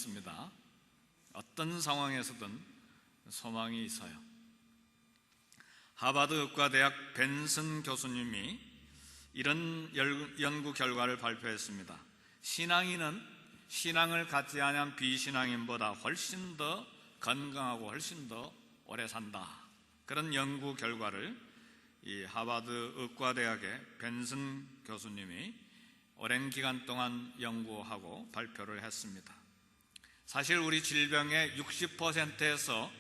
있습니다. 어떤 상황에서든 소망이 있어요. 하버드 의과대학 벤슨 교수님이 이런 연구 결과를 발표했습니다. 신앙인은 신앙을 갖지 않은 비신앙인보다 훨씬 더 건강하고 훨씬 더 오래 산다. 그런 연구 결과를 이 하버드 의과대학의 벤슨 교수님이 오랜 기간 동안 연구하고 발표를 했습니다. 사실 우리 질병의 60%에서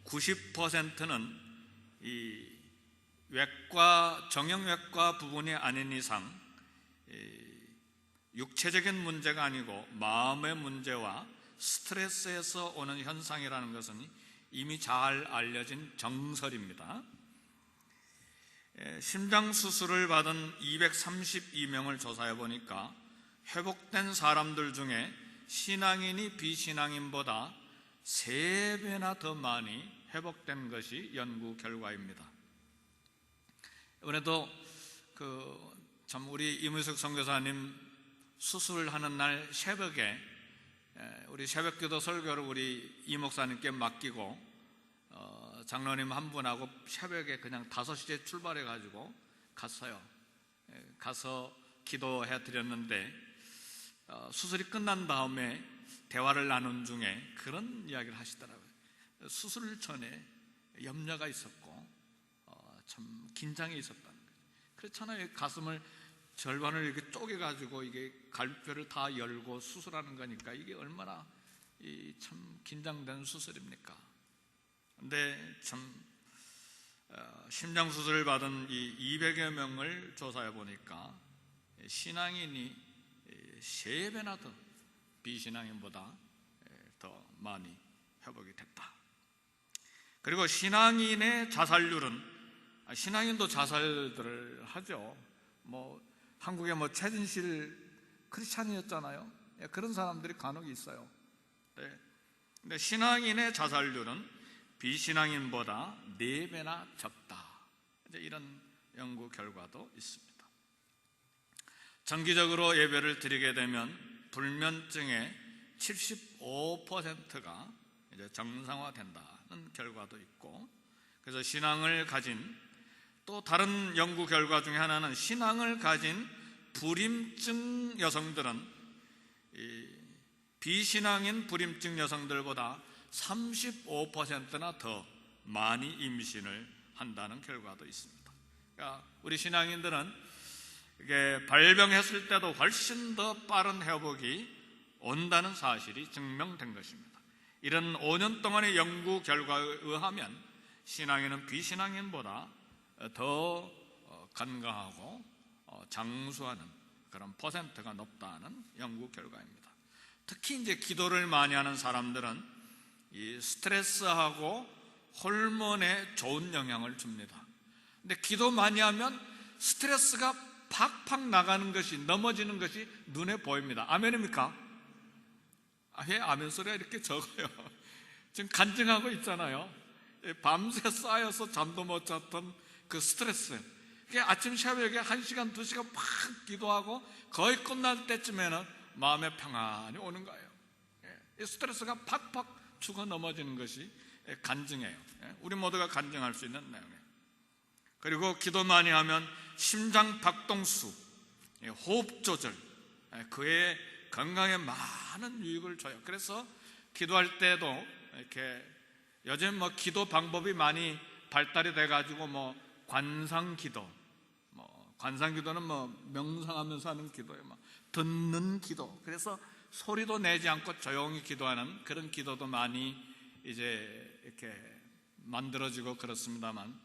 90%는 이 외과, 정형외과 부분이 아닌 이상 육체적인 문제가 아니고 마음의 문제와 스트레스에서 오는 현상이라는 것은 이미 잘 알려진 정설입니다. 심장수술을 받은 232명을 조사해 보니까 회복된 사람들 중에 신앙인이 비신앙인보다 3배나 더 많이 회복된 것이 연구 결과입니다. 이번에도 참 우리 이문석 선교사님 수술하는 날 새벽에 우리 새벽기도 설교를 우리 이 목사님께 맡기고 장로님 한 분하고 새벽에 그냥 5시에 출발해가지고 갔어요. 가서 기도해 드렸는데 수술이 끝난 다음에 대화를 나눈 중에 그런 이야기를 하시더라고요. 수술 전에 염려가 있었고 참 긴장이 있었다는 거예요. 그렇잖아요. 가슴을 절반을 이렇게 쪼개가지고 이게 갈비뼈를 다 열고 수술하는 거니까 이게 얼마나 참 긴장된 수술입니까? 근데 참 심장 수술을 받은 이 200여 명을 조사해 보니까 신앙인이 3배나 더 비신앙인보다 더 많이 회복이 됐다. 그리고 신앙인의 자살률은 신앙인도 자살들을 하죠. 한국에 최진실 크리스찬이었잖아요. 그런 사람들이 간혹 있어요. 근데 신앙인의 자살률은 비신앙인보다 4배나 적다. 이런 연구 결과도 있습니다. 정기적으로 예배를 드리게 되면 불면증의 75%가 이제 정상화된다는 결과도 있고, 그래서 신앙을 가진 또 다른 연구 결과 중에 하나는 신앙을 가진 불임증 여성들은 비신앙인 불임증 여성들보다 35%나 더 많이 임신을 한다는 결과도 있습니다. 그러니까 우리 신앙인들은 이게 발병했을 때도 훨씬 더 빠른 회복이 온다는 사실이 증명된 것입니다. 이런 5년 동안의 연구 결과에 의하면 신앙인은 비신앙인보다 더 건강하고 장수하는 그런 퍼센트가 높다는 연구 결과입니다. 특히 이제 기도를 많이 하는 사람들은 이 스트레스하고 호르몬에 좋은 영향을 줍니다. 근데 기도 많이 하면 스트레스가 팍팍 나가는 것이, 넘어지는 것이 눈에 보입니다. 아멘입니까? 왜 아멘 소리가 이렇게 적어요? 지금 간증하고 있잖아요. 밤새 쌓여서 잠도 못 잤던 그 스트레스, 그게 아침 새벽에 1시간, 2시간 팍 기도하고 거의 끝날 때쯤에는 마음에 평안이 오는 거예요. 이 스트레스가 팍팍 죽어 넘어지는 것이 간증이에요. 우리 모두가 간증할 수 있는 내용이에요. 그리고 기도 많이 하면 심장 박동수, 호흡 조절, 그의 건강에 많은 유익을 줘요. 그래서 기도할 때도 이렇게 요즘 기도 방법이 많이 발달이 돼가지고 관상기도, 관상기도는 명상하면서 하는 기도예요. 듣는 기도. 그래서 소리도 내지 않고 조용히 기도하는 그런 기도도 많이 이제 이렇게 만들어지고 그렇습니다만,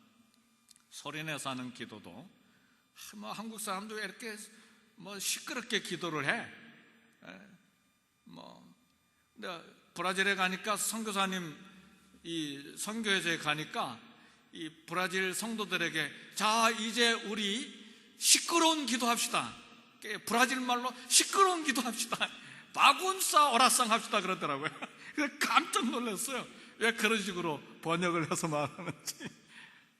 소리내서 하는 기도도 한국 사람도 왜 이렇게 시끄럽게 기도를 해? 근데 브라질에 가니까 선교사님 이 선교회에 가니까 이 브라질 성도들에게 자 이제 우리 시끄러운 기도합시다. 브라질 말로 시끄러운 기도합시다. 바군사 오라상 합시다 그러더라고요. 그래서 깜짝 놀랐어요. 왜 그런 식으로 번역을 해서 말하는지.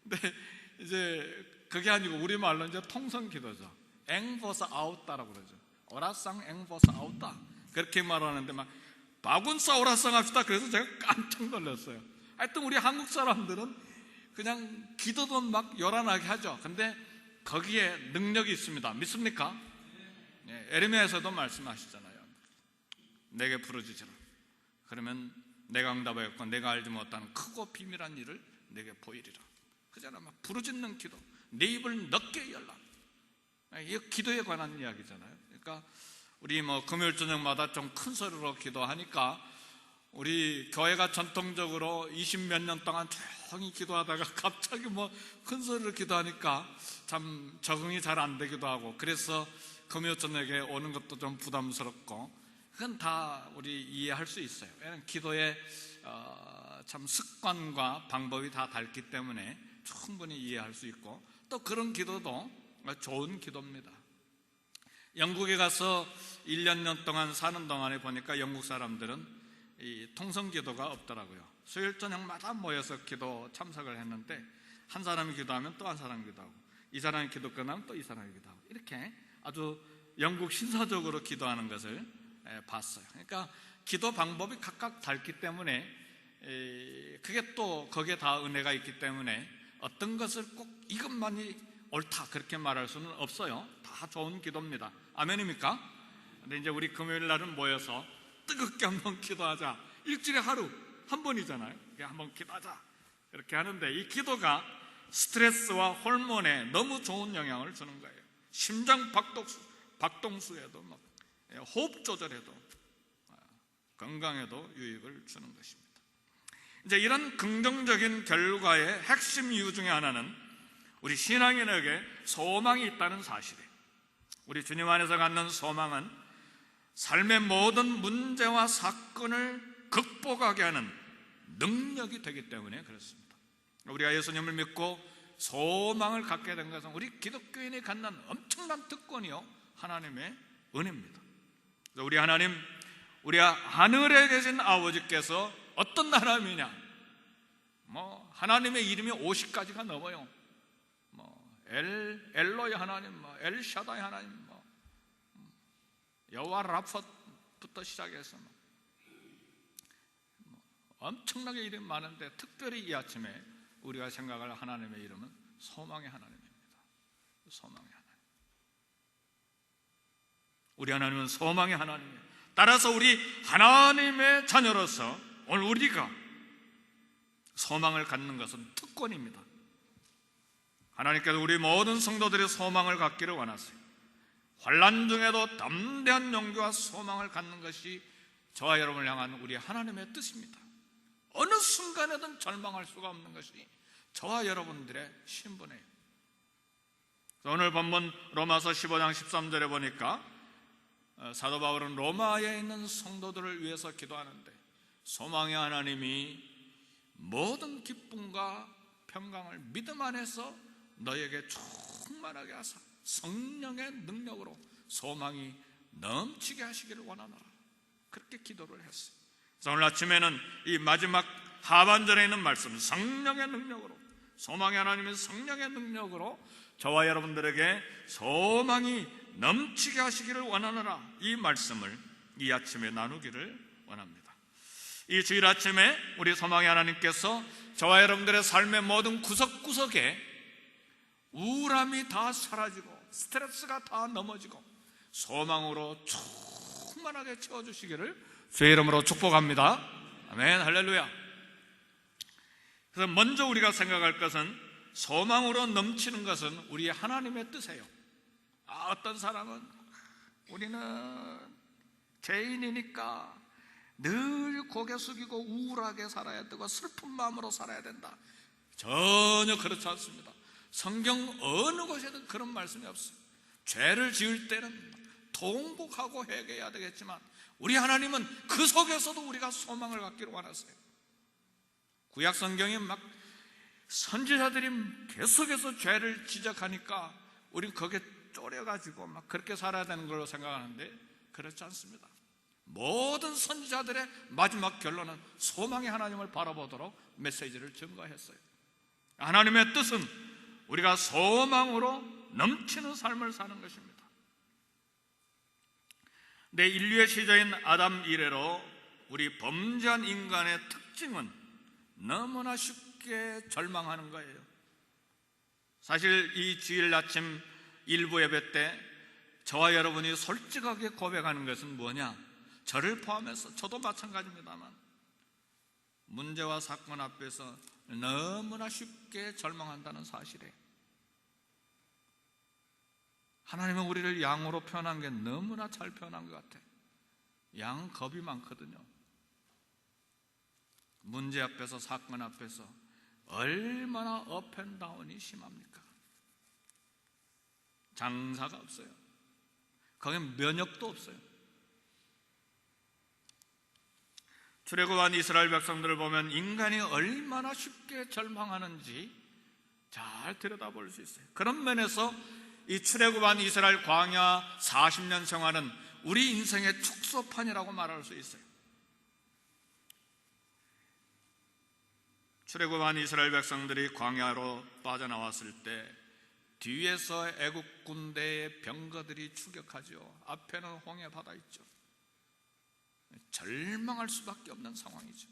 근데 이제 그게 아니고 우리말로 이제 통성 기도죠. 앵보사 아웃다라고 그러죠. 오라상 앵보사 아웃다 그렇게 말하는데 바군사오라성 합시다. 그래서 제가 깜짝 놀랐어요. 하여튼 우리 한국 사람들은 그냥 기도도 막 요란하게 하죠. 근데 거기에 능력이 있습니다. 믿습니까? 에레미야에서도 말씀하시잖아요. 내게 부르짖으라. 그러면 내가 응답하였고 내가 알지 못하는 크고 비밀한 일을 내게 보이리라. 그잖아. 막 부르짖는 기도. 내 입을 넓게 열라. 이거 기도에 관한 이야기잖아요. 그러니까 우리 금요일 저녁마다 좀 큰 소리로 기도하니까 우리 교회가 전통적으로 20몇 년 동안 조용히 기도하다가 갑자기 큰 소리로 기도하니까 참 적응이 잘 안 되기도 하고, 그래서 금요 저녁에 오는 것도 좀 부담스럽고, 그건 다 우리 이해할 수 있어요. 왜냐하면 기도의 참 습관과 방법이 다 다르기 때문에 충분히 이해할 수 있고, 또 그런 기도도 좋은 기도입니다. 영국에 가서 1년 년 동안 사는 동안에 보니까 영국 사람들은 이 통성기도가 없더라고요. 수요일 저녁마다 모여서 기도 참석을 했는데, 한 사람이 기도하면 또 한 사람이 기도하고, 이 사람이 기도 끝나면 또 이 사람이 기도하고, 이렇게 아주 영국 신사적으로 기도하는 것을 봤어요. 그러니까 기도 방법이 각각 다르기 때문에, 그게 또 거기에 다 은혜가 있기 때문에 어떤 것을 꼭 이것만이 옳다 그렇게 말할 수는 없어요. 다 좋은 기도입니다. 아멘입니까? 근데 이제 우리 금요일 날은 모여서 뜨겁게 한번 기도하자. 일주일에 하루 한 번이잖아요. 한번 기도하자 이렇게 하는데, 이 기도가 스트레스와 호르몬에 너무 좋은 영향을 주는 거예요. 심장 박동수에도 호흡 조절에도 건강에도 유익을 주는 것입니다. 이제 이런 긍정적인 결과의 핵심 이유 중에 하나는 우리 신앙인에게 소망이 있다는 사실이에요. 우리 주님 안에서 갖는 소망은 삶의 모든 문제와 사건을 극복하게 하는 능력이 되기 때문에 그렇습니다. 우리가 예수님을 믿고 소망을 갖게 된 것은 우리 기독교인이 갖는 엄청난 특권이요, 하나님의 은혜입니다. 우리 하나님, 우리 하늘에 계신 아버지께서 어떤 하나님이냐? 하나님의 이름이 50가지가 넘어요. 엘로이 하나님, 엘샤다이 하나님, 여호와 라파부터 시작해서 엄청나게 이름이 많은데, 특별히 이 아침에 우리가 생각할 하나님의 이름은 소망의 하나님입니다. 소망의 하나님. 우리 하나님은 소망의 하나님이에요. 따라서 우리 하나님의 자녀로서 오늘 우리가 소망을 갖는 것은 특권입니다. 하나님께서 우리 모든 성도들의 소망을 갖기를 원하세요. 환난 중에도 담대한 용기와 소망을 갖는 것이 저와 여러분을 향한 우리 하나님의 뜻입니다. 어느 순간에든 절망할 수가 없는 것이 저와 여러분들의 신분이에요. 오늘 본문 로마서 15장 13절에 보니까 사도 바울은 로마에 있는 성도들을 위해서 기도하는데, 소망의 하나님이 모든 기쁨과 평강을 믿음 안에서 너에게 충만하게 하사 성령의 능력으로 소망이 넘치게 하시기를 원하노라. 그렇게 기도를 했어요. 그래서 오늘 아침에는 이 마지막 하반절에 있는 말씀, 성령의 능력으로, 소망의 하나님의 성령의 능력으로 저와 여러분들에게 소망이 넘치게 하시기를 원하노라, 이 말씀을 이 아침에 나누기를 원합니다. 이 주일 아침에 우리 소망의 하나님께서 저와 여러분들의 삶의 모든 구석구석에 우울함이 다 사라지고 스트레스가 다 넘어지고 소망으로 충만하게 채워주시기를 주의 이름으로 축복합니다. 아멘, 할렐루야. 그래서 먼저 우리가 생각할 것은, 소망으로 넘치는 것은 우리 하나님의 뜻이에요. 어떤 사람은 우리는 죄인이니까 늘 고개 숙이고 우울하게 살아야 되고 슬픈 마음으로 살아야 된다. 전혀 그렇지 않습니다. 성경 어느 곳에도 그런 말씀이 없어요. 죄를 지을 때는 통곡하고 회개해야 되겠지만, 우리 하나님은 그 속에서도 우리가 소망을 갖기를 원하세요. 구약 성경에 선지자들이 계속해서 죄를 지적하니까 우리는 거기에 쫄여가지고 그렇게 살아야 되는 걸로 생각하는데, 그렇지 않습니다. 모든 선지자들의 마지막 결론은 소망의 하나님을 바라보도록 메시지를 증거했어요. 하나님의 뜻은 우리가 소망으로 넘치는 삶을 사는 것입니다. 내 인류의 시저인 아담 이래로 우리 범죄한 인간의 특징은 너무나 쉽게 절망하는 거예요. 사실 이 주일 아침 일부 예배 때 저와 여러분이 솔직하게 고백하는 것은 뭐냐? 저를 포함해서 저도 마찬가지입니다만 문제와 사건 앞에서 너무나 쉽게 절망한다는 사실에 하나님은 우리를 양으로 표현한 게 너무나 잘 표현한 것 같아요. 양은 겁이 많거든요. 문제 앞에서, 사건 앞에서 얼마나 업앤다운이 심합니까? 장사가 없어요. 거긴 면역도 없어요. 출애굽한 이스라엘 백성들을 보면 인간이 얼마나 쉽게 절망하는지 잘 들여다볼 수 있어요. 그런 면에서 이 출애굽한 이스라엘 광야 40년 생활은 우리 인생의 축소판이라고 말할 수 있어요. 출애굽한 이스라엘 백성들이 광야로 빠져나왔을 때 뒤에서 애국 군대의 병거들이 추격하죠. 앞에는 홍해 바다 있죠. 절망할 수밖에 없는 상황이죠.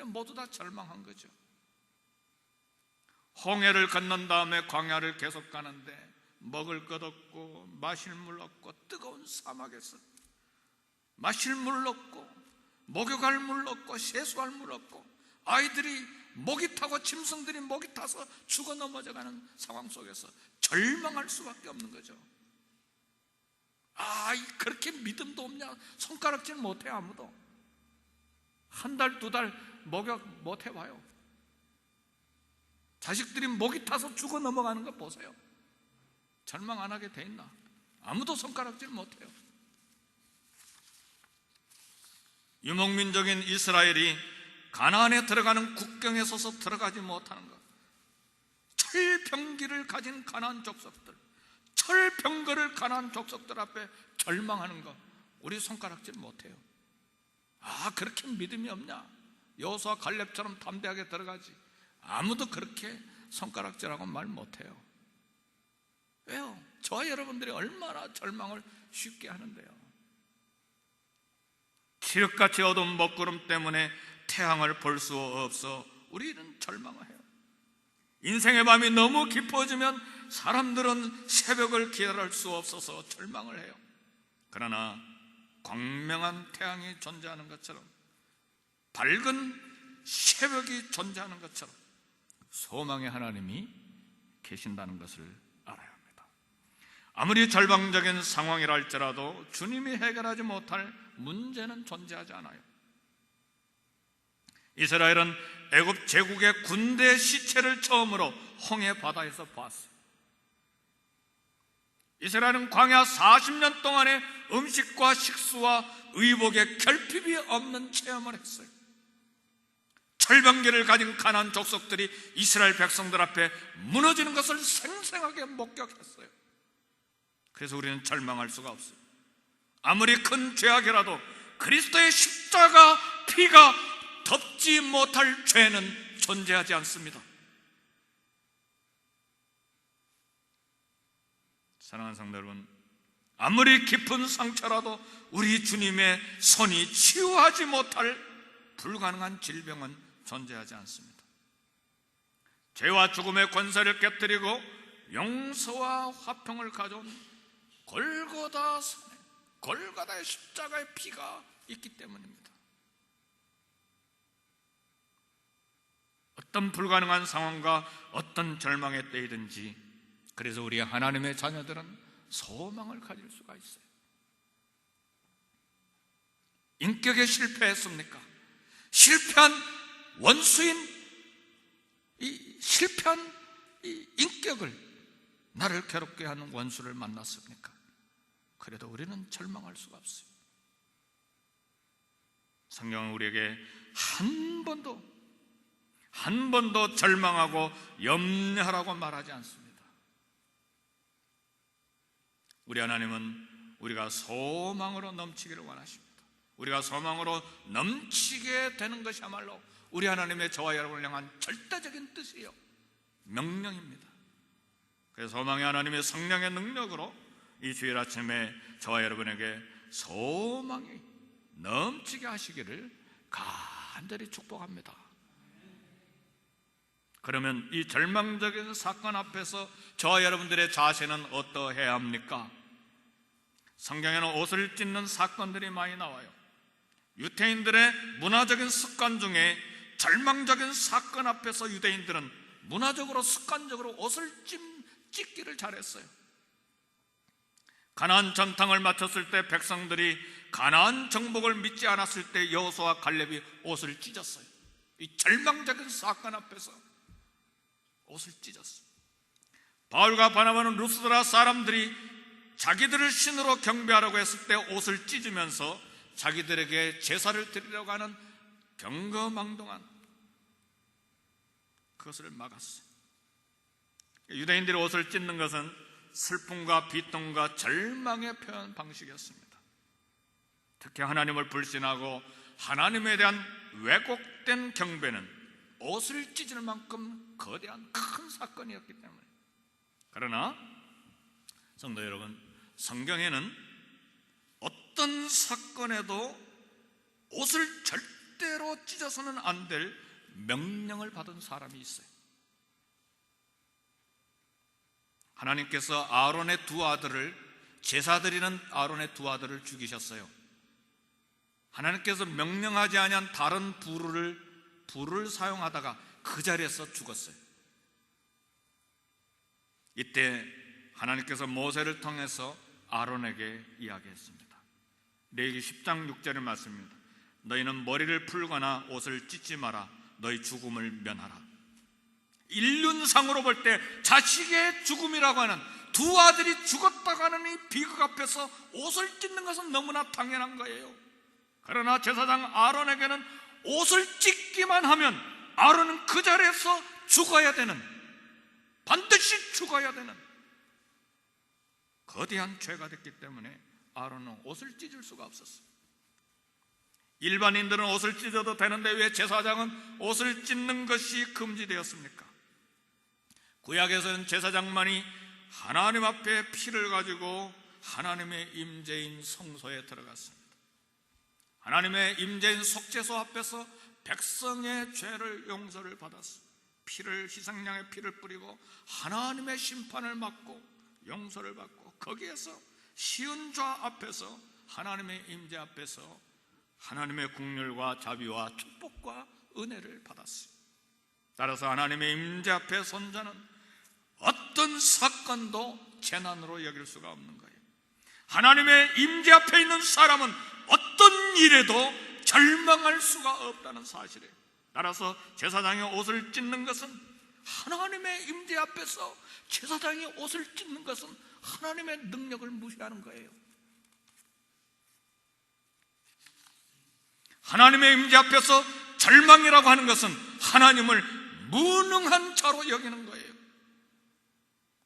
모두 다 절망한 거죠. 홍해를 건넌 다음에 광야를 계속 가는데 먹을 것 없고 마실 물 없고 뜨거운 사막에서 마실 물 없고 목욕할 물 없고 세수할 물 없고 아이들이 목이 타고 짐승들이 목이 타서 죽어 넘어져가는 상황 속에서 절망할 수밖에 없는 거죠. 그렇게 믿음도 없냐? 손가락질 못해. 아무도 한 달, 두 달 목욕 못 해봐요. 자식들이 목이 타서 죽어 넘어가는 거 보세요. 절망 안 하게 돼 있나? 아무도 손가락질 못해요. 유목민족인 이스라엘이 가나안에 들어가는 국경에 서서 들어가지 못하는 것, 철병기를 가진 가나안 족속들, 철병거를 가나안 족속들 앞에 절망하는 것, 우리 손가락질 못해요. 그렇게 믿음이 없냐? 여호수아 갈렙처럼 담대하게 들어가지. 아무도 그렇게 손가락질하고 말 못해요. 왜요? 저와 여러분들이 얼마나 절망을 쉽게 하는데요. 칠흑같이 어두운 먹구름 때문에 태양을 볼 수 없어 우리는 절망을 해요. 인생의 밤이 너무 깊어지면 사람들은 새벽을 기다릴 수 없어서 절망을 해요. 그러나 광명한 태양이 존재하는 것처럼, 밝은 새벽이 존재하는 것처럼 소망의 하나님이 계신다는 것을 알아야 합니다. 아무리 절망적인 상황이라 할지라도 주님이 해결하지 못할 문제는 존재하지 않아요. 이스라엘은 애굽 제국의 군대 시체를 처음으로 홍해 바다에서 봤어요. 이스라엘은 광야 40년 동안의 음식과 식수와 의복에 결핍이 없는 체험을 했어요. 철병기를 가진 가나안 족속들이 이스라엘 백성들 앞에 무너지는 것을 생생하게 목격했어요. 그래서 우리는 절망할 수가 없어요. 아무리 큰 죄악이라도 그리스도의 십자가 피가 덮지 못할 죄는 존재하지 않습니다. 사랑하는 성도 여러분, 아무리 깊은 상처라도 우리 주님의 손이 치유하지 못할 불가능한 질병은 존재하지 않습니다. 죄와 죽음의 권세를 깨뜨리고 용서와 화평을 가져온 골고다 산에, 골고다의 십자가의 피가 있기 때문입니다. 어떤 불가능한 상황과 어떤 절망의 때이든지, 그래서 우리 하나님의 자녀들은 소망을 가질 수가 있어요. 인격에 실패했습니까? 실패한 원수인 실패한 인격을, 나를 괴롭게 하는 원수를 만났습니까? 그래도 우리는 절망할 수가 없어요. 성경은 우리에게 한 번도 절망하고 염려하라고 말하지 않습니다. 우리 하나님은 우리가 소망으로 넘치기를 원하십니다. 우리가 소망으로 넘치게 되는 것이야말로 우리 하나님의 저와 여러분을 향한 절대적인 뜻이에요. 명령입니다. 그래서 소망의 하나님의 성령의 능력으로 이 주일 아침에 저와 여러분에게 소망이 넘치게 하시기를 간절히 축복합니다. 그러면 이 절망적인 사건 앞에서 저와 여러분들의 자세는 어떠해야 합니까? 성경에는 옷을 찢는 사건들이 많이 나와요. 유대인들의 문화적인 습관 중에 절망적인 사건 앞에서 유대인들은 문화적으로 습관적으로 옷을 찢기를 잘했어요. 가나안 전탕을 마쳤을 때 백성들이 가나안 정복을 믿지 않았을 때 여호수아와 갈렙이 옷을 찢었어요. 이 절망적인 사건 앞에서 옷을 찢었어요. 바울과 바나바는 루스드라 사람들이 자기들을 신으로 경배하라고 했을 때 옷을 찢으면서 자기들에게 제사를 드리려고 하는 경거망동한 그것을 막았어요. 유대인들이 옷을 찢는 것은 슬픔과 비통과 절망의 표현 방식이었습니다. 특히 하나님을 불신하고 하나님에 대한 왜곡된 경배는 옷을 찢을 만큼 거대한 큰 사건이었기 때문에. 그러나 성도 여러분, 성경에는 어떤 사건에도 옷을 절대로 찢어서는 안 될 명령을 받은 사람이 있어요. 하나님께서 아론의 두 아들을, 제사드리는 아론의 두 아들을 죽이셨어요. 하나님께서 명령하지 아니한 다른 불을 사용하다가 그 자리에서 죽었어요. 이때 하나님께서 모세를 통해서 아론에게 이야기했습니다. 레위기 10장 6절의 말씀입니다. 너희는 머리를 풀거나 옷을 찢지 마라. 너희 죽음을 면하라. 인륜상으로 볼 때 자식의 죽음이라고 하는, 두 아들이 죽었다고 하는 이 비극 앞에서 옷을 찢는 것은 너무나 당연한 거예요. 그러나 제사장 아론에게는 옷을 찢기만 하면 아론은 그 자리에서 죽어야 되는, 반드시 죽어야 되는 거대한 죄가 됐기 때문에 아론은 옷을 찢을 수가 없었어요. 일반인들은 옷을 찢어도 되는데 왜 제사장은 옷을 찢는 것이 금지되었습니까? 구약에서는 제사장만이 하나님 앞에 피를 가지고 하나님의 임재인 성소에 들어갔습니다. 하나님의 임재인 속죄소 앞에서 백성의 죄를 용서를 받았습니다. 희생양의 피를 뿌리고 하나님의 심판을 받고 용서를 받고, 거기에서 시은 좌 앞에서 하나님의 임재 앞에서 하나님의 긍휼과 자비와 축복과 은혜를 받았어요. 따라서 하나님의 임재 앞에 선 자는 어떤 사건도 재난으로 여길 수가 없는 거예요. 하나님의 임재 앞에 있는 사람은 어떤 일에도 절망할 수가 없다는 사실이에요. 따라서 제사장의 옷을 찢는 것은, 하나님의 임재 앞에서 제사장의 옷을 찢는 것은 하나님의 능력을 무시하는 거예요. 하나님의 임재 앞에서 절망이라고 하는 것은 하나님을 무능한 자로 여기는 거예요.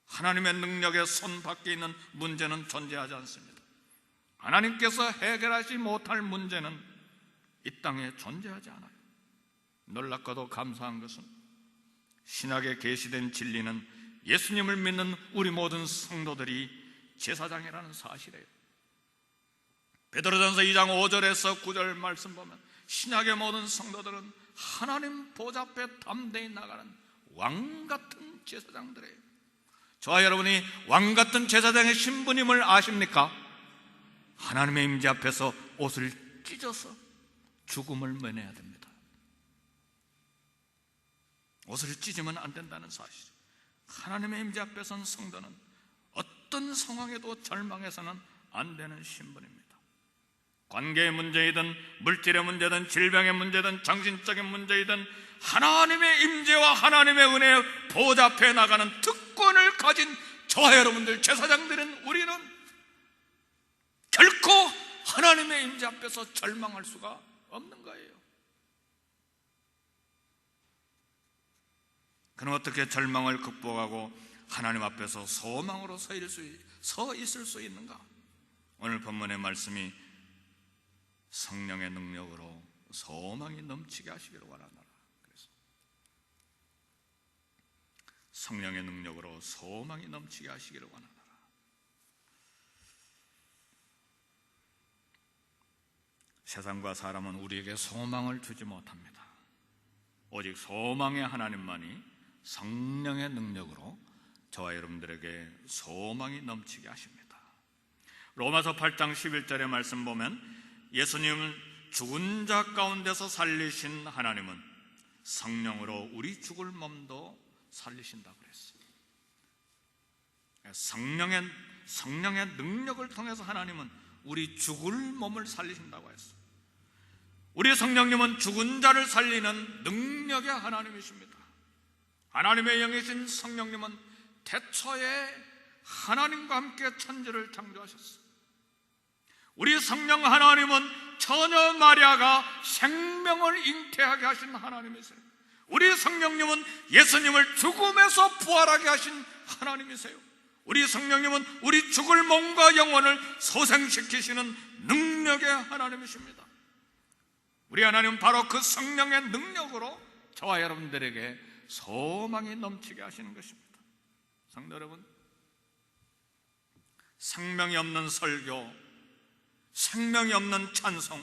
하나님의 능력의 손 밖에 있는 문제는 존재하지 않습니다. 하나님께서 해결하지 못할 문제는 이 땅에 존재하지 않아요. 놀랍고도 감사한 것은 신약에 계시된 진리는 예수님을 믿는 우리 모든 성도들이 제사장이라는 사실이에요. 베드로전서 2장 5절에서 9절 말씀 보면 신약의 모든 성도들은 하나님 보좌 앞에 담대히 나가는 왕같은 제사장들이에요. 저와 여러분이 왕같은 제사장의 신분임을 아십니까? 하나님의 임재 앞에서 옷을 찢어서 죽음을 면해야 됩니다. 옷을 찢으면 안 된다는 사실. 하나님의 임재 앞에 선 성도는 어떤 상황에도 절망해서는 안 되는 신분입니다. 관계의 문제이든 물질의 문제든 질병의 문제든 정신적인 문제이든 하나님의 임재와 하나님의 은혜의 보좌 앞에 나가는 특권을 가진 저와 여러분들 제사장들은, 우리는 결코 하나님의 임재 앞에서 절망할 수가 없는 거예요. 그럼 어떻게 절망을 극복하고 하나님 앞에서 소망으로 서 있을 수 있는가? 오늘 본문의 말씀이 성령의 능력으로 소망이 넘치게 하시기를 원하노라. 그래서 성령의 능력으로 소망이 넘치게 하시기를 원하노라. 세상과 사람은 우리에게 소망을 주지 못합니다. 오직 소망의 하나님만이 성령의 능력으로 저와 여러분들에게 소망이 넘치게 하십니다. 로마서 8장 11절의 말씀 보면 예수님을 죽은 자 가운데서 살리신 하나님은 성령으로 우리 죽을 몸도 살리신다고 그랬어요. 성령의 능력을 통해서 하나님은 우리 죽을 몸을 살리신다고 했어요. 우리 성령님은 죽은 자를 살리는 능력의 하나님이십니다. 하나님의 영이신 성령님은 태초에 하나님과 함께 천지를 창조하셨어요. 우리 성령 하나님은 처녀 마리아가 생명을 잉태하게 하신 하나님이세요. 우리 성령님은 예수님을 죽음에서 부활하게 하신 하나님이세요. 우리 성령님은 우리 죽을 몸과 영혼을 소생시키시는 능력의 하나님이십니다. 우리 하나님은 바로 그 성령의 능력으로 저와 여러분들에게 소망이 넘치게 하시는 것입니다. 성도 여러분, 생명이 없는 설교, 생명이 없는 찬송,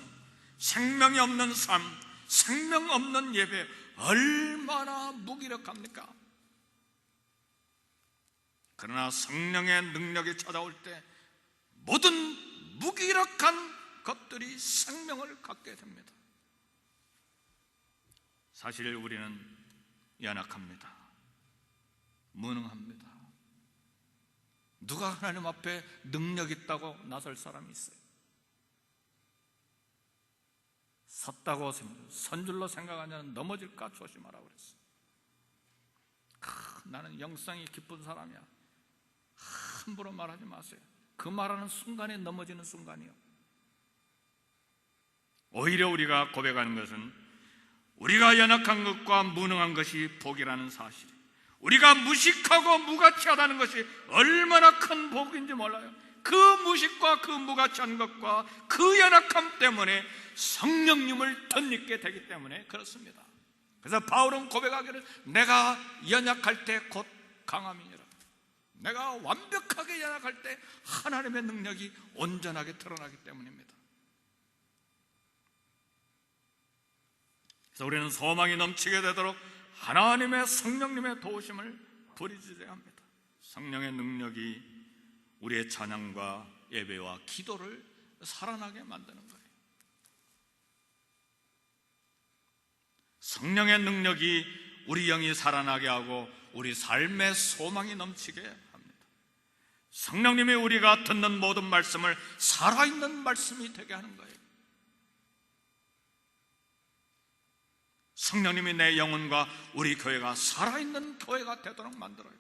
생명이 없는 삶, 생명 없는 예배 얼마나 무기력합니까? 그러나 성령의 능력이 찾아올 때 모든 무기력한 것들이 생명을 갖게 됩니다. 사실 우리는 연약합니다. 무능합니다. 누가 하나님 앞에 능력 있다고 나설 사람이 있어요? 섰다고 선줄로 생각하면 넘어질까 조심하라고 그랬어요. 나는 영성이 깊은 사람이야. 함부로 말하지 마세요. 그 말하는 순간에 넘어지는 순간이요. 오히려 우리가 고백하는 것은 우리가 연약한 것과 무능한 것이 복이라는 사실, 우리가 무식하고 무가치하다는 것이 얼마나 큰 복인지 몰라요. 그 무식과 그 무가치한 것과 그 연약함 때문에 성령님을 덧입게 되기 때문에 그렇습니다. 그래서 바울은 고백하기를 내가 연약할 때 곧 강함이니라. 내가 완벽하게 연약할 때 하나님의 능력이 온전하게 드러나기 때문입니다. 그래서 우리는 소망이 넘치게 되도록 하나님의 성령님의 도우심을 부리짖어야 합니다. 성령의 능력이 우리의 찬양과 예배와 기도를 살아나게 만드는 거예요. 성령의 능력이 우리 영이 살아나게 하고 우리 삶의 소망이 넘치게 합니다. 성령님이 우리가 듣는 모든 말씀을 살아있는 말씀이 되게 하는 거예요. 성령님이 내 영혼과 우리 교회가 살아있는 교회가 되도록 만들어요.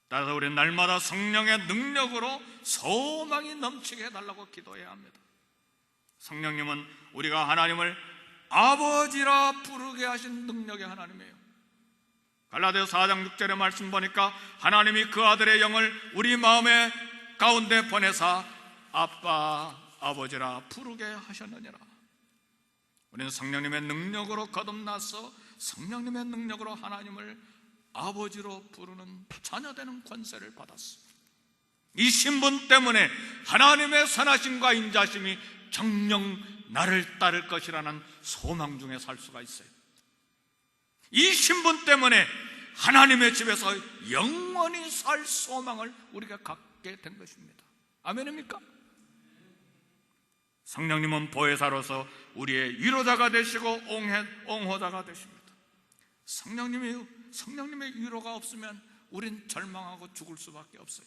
따라서 우리는 날마다 성령의 능력으로 소망이 넘치게 해달라고 기도해야 합니다. 성령님은 우리가 하나님을 아버지라 부르게 하신 능력의 하나님이에요. 갈라디아서 4장 6절의 말씀 보니까 하나님이 그 아들의 영을 우리 마음의 가운데 보내사 아빠, 아버지라 부르게 하셨느니라. 우리는 성령님의 능력으로 거듭나서 성령님의 능력으로 하나님을 아버지로 부르는 자녀되는 권세를 받았어요. 이 신분 때문에 하나님의 선하심과 인자심이 정녕 나를 따를 것이라는 소망 중에 살 수가 있어요. 이 신분 때문에 하나님의 집에서 영원히 살 소망을 우리가 갖게 된 것입니다. 아멘입니까? 성령님은 보혜사로서 우리의 위로자가 되시고 옹호자가 되십니다. 성령님의 위로가 없으면 우린 절망하고 죽을 수밖에 없어요.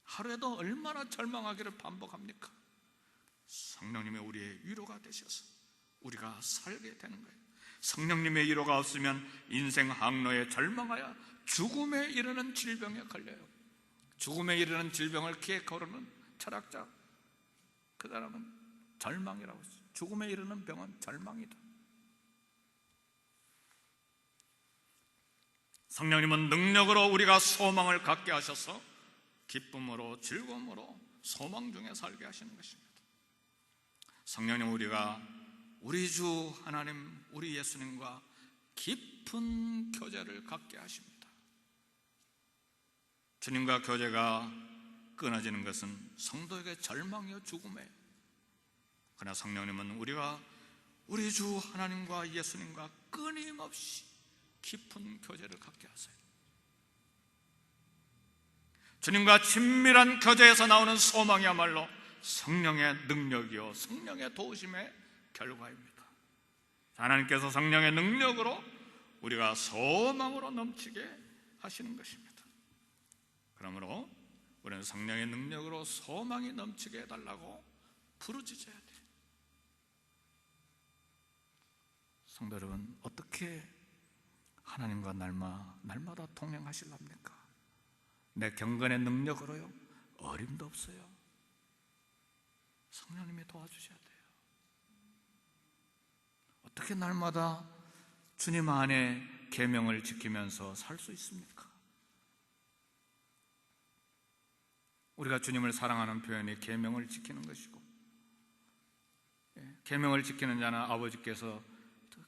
하루에도 얼마나 절망하기를 반복합니까? 성령님의 우리의 위로가 되셔서 우리가 살게 되는 거예요. 성령님의 위로가 없으면 인생 항로에 절망하여 죽음에 이르는 질병에 걸려요. 죽음에 이르는 질병을 기획하는 철학자, 그 사람은 절망이라고 했어요. 죽음에 이르는 병은 절망이다. 성령님은 능력으로 우리가 소망을 갖게 하셔서 기쁨으로 즐거움으로 소망 중에 살게 하시는 것입니다. 성령님, 우리가 우리 주 하나님, 우리 예수님과 깊은 교제를 갖게 하십니다. 주님과 교제가 끊어지는 것은 성도에게 절망이요 죽음이에요. 그러나 성령님은 우리가 우리 주 하나님과 예수님과 끊임없이 깊은 교제를 갖게 하세요. 주님과 친밀한 교제에서 나오는 소망이야말로 성령의 능력이요 성령의 도우심의 결과입니다. 하나님께서 성령의 능력으로 우리가 소망으로 넘치게 하시는 것입니다. 그러므로 우리는 성령의 능력으로 소망이 넘치게 해달라고 부르짖어야 돼요. 성도 여러분, 어떻게 하나님과 날마다 동행하실랍니까? 내 경건의 능력으로요? 어림도 없어요. 성령님이 도와주셔야 돼요. 어떻게 날마다 주님 안에 계명을 지키면서 살 수 있습니까? 우리가 주님을 사랑하는 표현이 계명을 지키는 것이고, 계명을 지키는 자는 아버지께서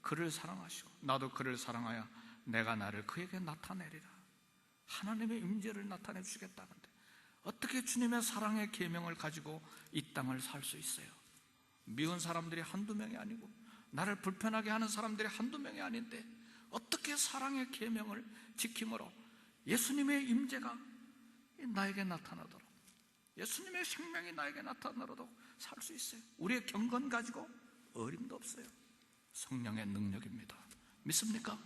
그를 사랑하시고 나도 그를 사랑하여 내가 나를 그에게 나타내리라. 하나님의 임재를 나타내 주시겠다는데 어떻게 주님의 사랑의 계명을 가지고 이 땅을 살 수 있어요? 미운 사람들이 한두 명이 아니고 나를 불편하게 하는 사람들이 한두 명이 아닌데 어떻게 사랑의 계명을 지킴으로 예수님의 임재가 나에게 나타나도록, 예수님의 생명이 나에게 나타나도록 살 수 있어요? 우리의 경건 가지고 어림도 없어요. 성령의 능력입니다. 믿습니까?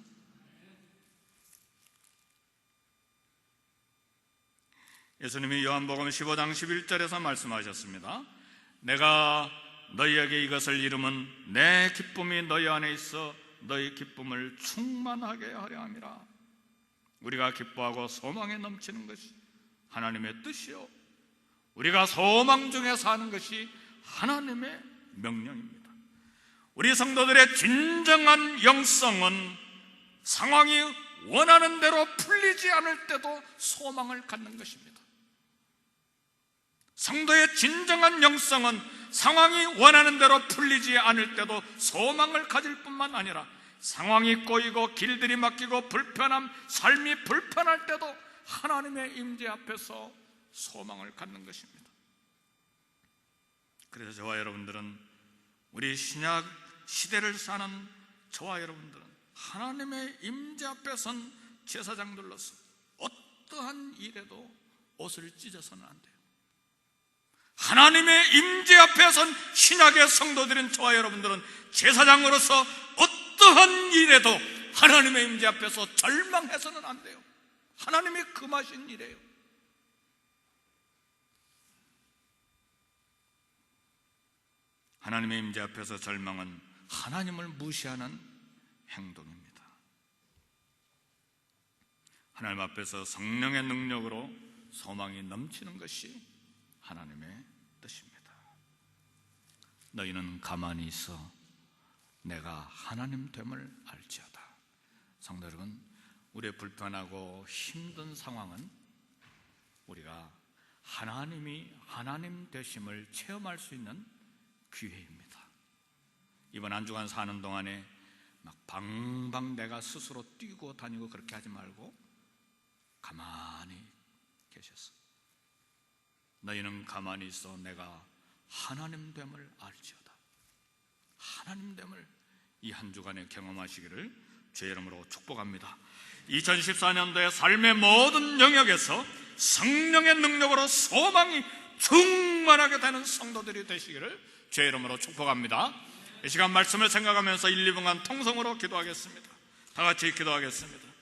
예수님이 요한복음 15장 11절에서 말씀하셨습니다. 내가 너희에게 이것을 이름은 내 기쁨이 너희 안에 있어 너희 기쁨을 충만하게 하려 함이라. 우리가 기뻐하고 소망에 넘치는 것이 하나님의 뜻이요 우리가 소망 중에 사는 것이 하나님의 명령입니다. 우리 성도들의 진정한 영성은 상황이 원하는 대로 풀리지 않을 때도 소망을 갖는 것입니다. 성도의 진정한 영성은 상황이 원하는 대로 풀리지 않을 때도 소망을 가질 뿐만 아니라 상황이 꼬이고 길들이 막히고 삶이 불편할 때도 하나님의 임재 앞에서 소망을 갖는 것입니다. 그래서 저와 여러분들은, 우리 신약 시대를 사는 저와 여러분들은 하나님의 임재 앞에 선 제사장들로서 어떠한 일에도 옷을 찢어서는 안 돼요. 하나님의 임재 앞에 선 신약의 성도들인 저와 여러분들은 제사장으로서 어떠한 일에도 하나님의 임재 앞에서 절망해서는 안 돼요. 하나님이 금하신 일이에요. 하나님의 임재 앞에서 절망은 하나님을 무시하는 행동입니다. 하나님 앞에서 성령의 능력으로 소망이 넘치는 것이 하나님의 뜻입니다. 너희는 가만히 있어 내가 하나님 됨을 알지어다. 성도 여러분, 우리의 불편하고 힘든 상황은 우리가 하나님 되심을 체험할 수 있는 기회입니다. 이번 한 주간 사는 동안에 막 방방 내가 스스로 뛰고 다니고 그렇게 하지 말고 가만히 계셨어. 너희는 가만히 있어 내가 하나님 됨을 알지어다. 하나님 됨을 이 한 주간에 경험하시기를 주의 이름으로 축복합니다. 2014년도의 삶의 모든 영역에서 성령의 능력으로 소망이 충만하게 되는 성도들이 되시기를 주의 이름으로 축복합니다. 이 시간 말씀을 생각하면서 1, 2분간 통성으로 기도하겠습니다. 다 같이 기도하겠습니다.